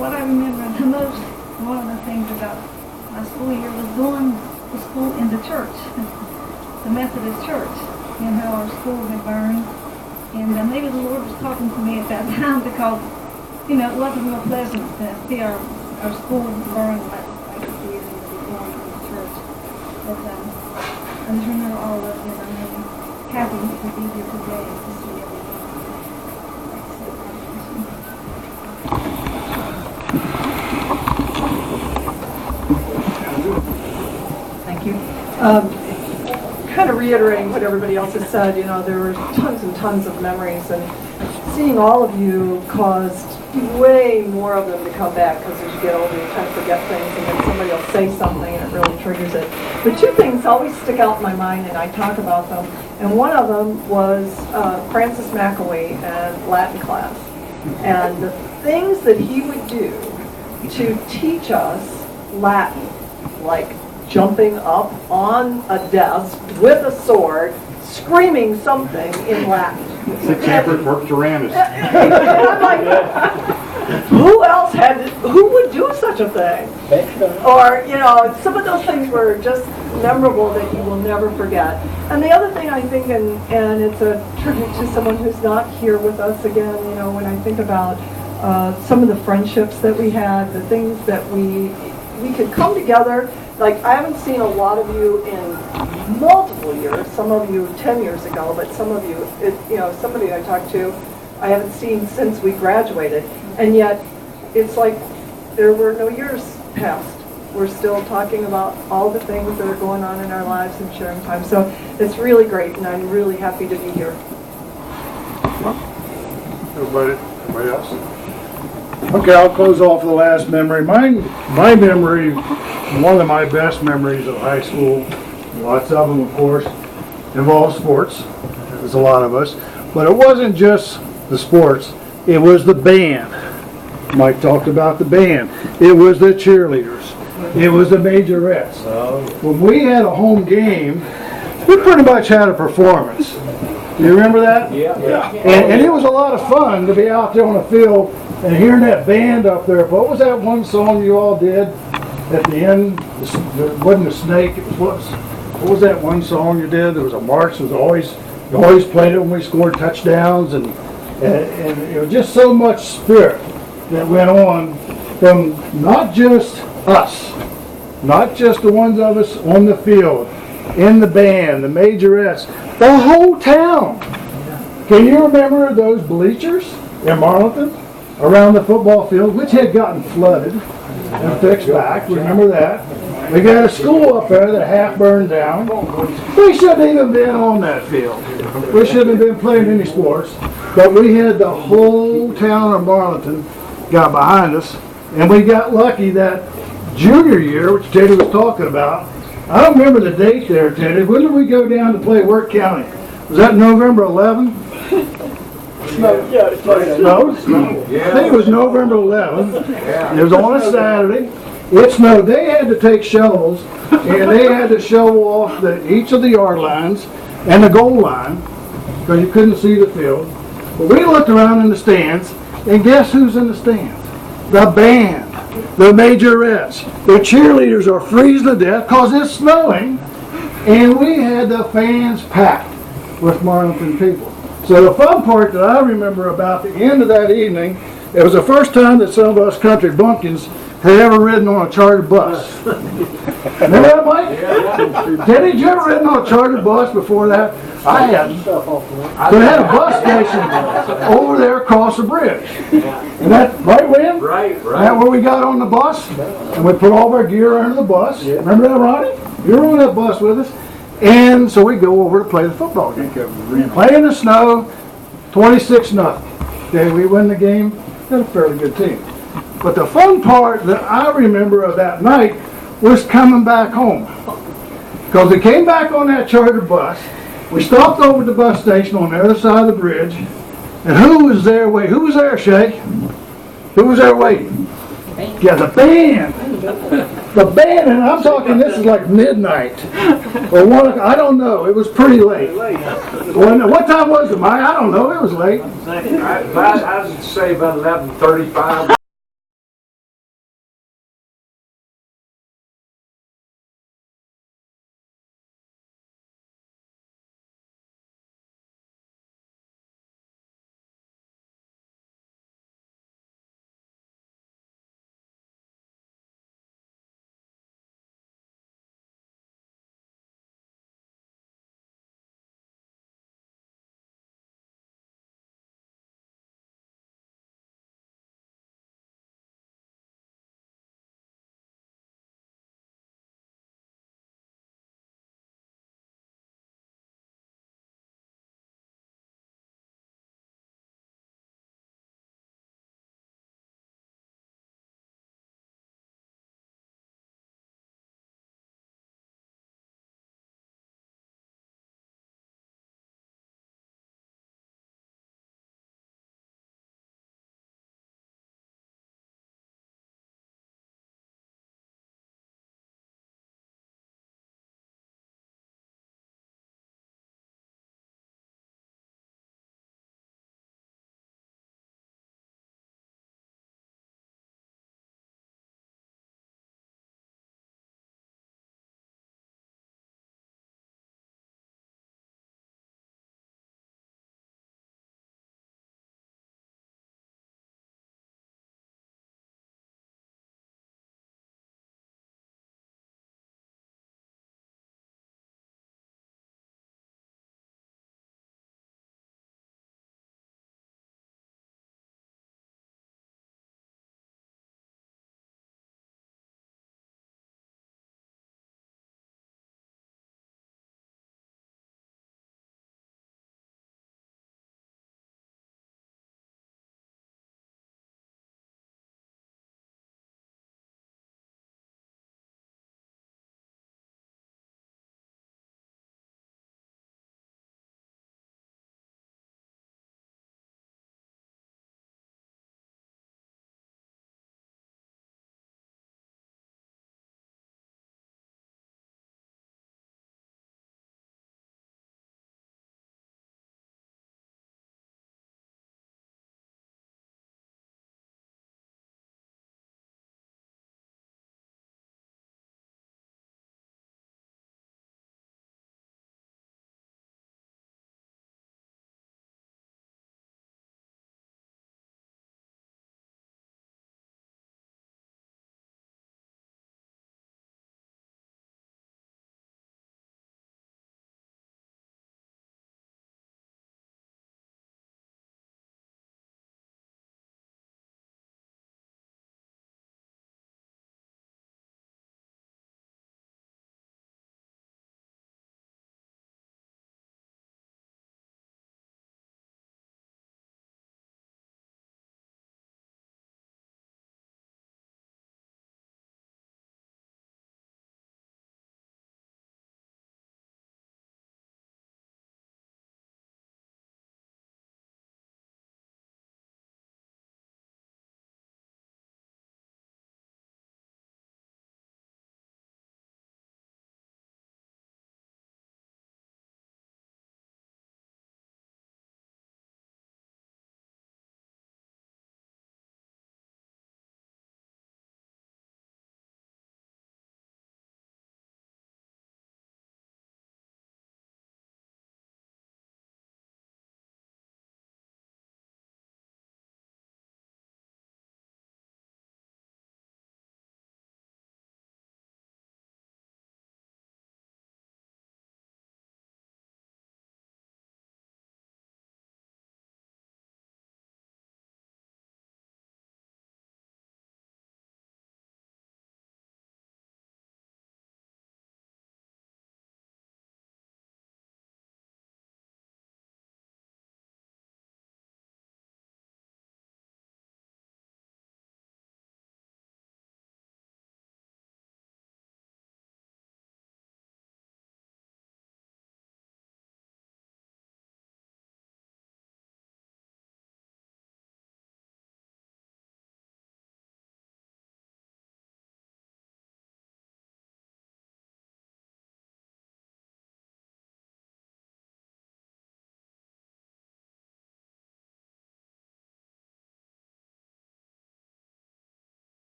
what I remember the most, one of the things about my school year was going to school in the church, the Methodist church, and how our school had burned. And maybe the Lord was talking to me at that time because, it wasn't real pleasant to see our school burn like it did and to be going to the church. But I just remember all of it, and I'm really happy to be here today to see everything. Thank you. Kind of reiterating what everybody else has said, there were tons and tons of memories, and seeing all of you caused way more of them to come back, because as you get older, you kind of forget things, and then somebody will say something, and it really triggers it. But two things always stick out in my mind, and I talk about them, and one of them was Francis McAwee and Latin class, and the things that he would do to teach us Latin, like jumping up on a desk with a sword, screaming something in Latin. Six-chambered work Tyrannus. And I'm like, who would do such a thing? Or, some of those things were just memorable that you will never forget. And the other thing I think, and it's a tribute to someone who's not here with us again, when I think about some of the friendships that we had, the things that we could come together. Like, I haven't seen a lot of you in multiple years, some of you 10 years ago, but some of you, somebody I talked to, I haven't seen since we graduated. And yet, it's like there were no years passed. We're still talking about all the things that are going on in our lives and sharing time. So it's really great, and I'm really happy to be here. Everybody else? Okay, I'll close off the last memory. My memory, one of my best memories of high school, lots of them, of course, involve sports. There's a lot of us. But it wasn't just the sports. It was the band. Mike talked about the band. It was the cheerleaders. It was the majorettes. When we had a home game, we pretty much had a performance. Do you remember that? Yeah. And it was a lot of fun to be out there on the field and hearing that band up there. What was that one song you all did at the end? It wasn't a snake. What was that one song you did? There was a march. You always played it when we scored touchdowns, and it was just so much spirit that went on from not just us, not just the ones of us on the field, in the band, the majorettes, the whole town. Can you remember those bleachers in Marlington around the football field, which had gotten flooded and fixed back? Remember that? We got a school up there that half burned down. We shouldn't even been on that field. We shouldn't have been playing any sports. But we had the whole town of Marlington got behind us, and we got lucky that junior year, which Teddy was talking about. I don't remember the date there, Teddy. When did we go down to play Work County? Was that November 11? No? I think it was November 11th. It was on a Saturday. It snowed. They had to take shovels, and they had to shovel off each of the yard lines and the goal line because you couldn't see the field. But we looked around in the stands, and guess who's in the stands? The band, the majorettes, the cheerleaders are freezing to death because it's snowing, and we had the fans packed with Marlington people. So the fun part that I remember about the end of that evening, it was the first time that some of us country bumpkins had ever ridden on a chartered bus. Remember that, Mike? Yeah. Teddy, did you ever ridden on a chartered bus before that? I hadn't. But they had a bus station over there across the bridge. And that, right, William? Right. That where we got on the bus, and we put all of our gear under the bus. Yeah. Remember that, Ronnie? You were on that bus with us. And so we go over to play the football game. Play in the snow, 26-0. Okay, we win the game. Got a fairly good team. But the fun part that I remember of that night was coming back home. Because we came back on that charter bus. We stopped over at the bus station on the other side of the bridge. And who was there waiting? Who was there, Shay? Who was there waiting? Yeah, the band. The band, and I'm talking this is like midnight. Or 1 o'clock. I don't know. It was pretty late. What time was it, Mike? I don't know. It was late. I would say about 11:35.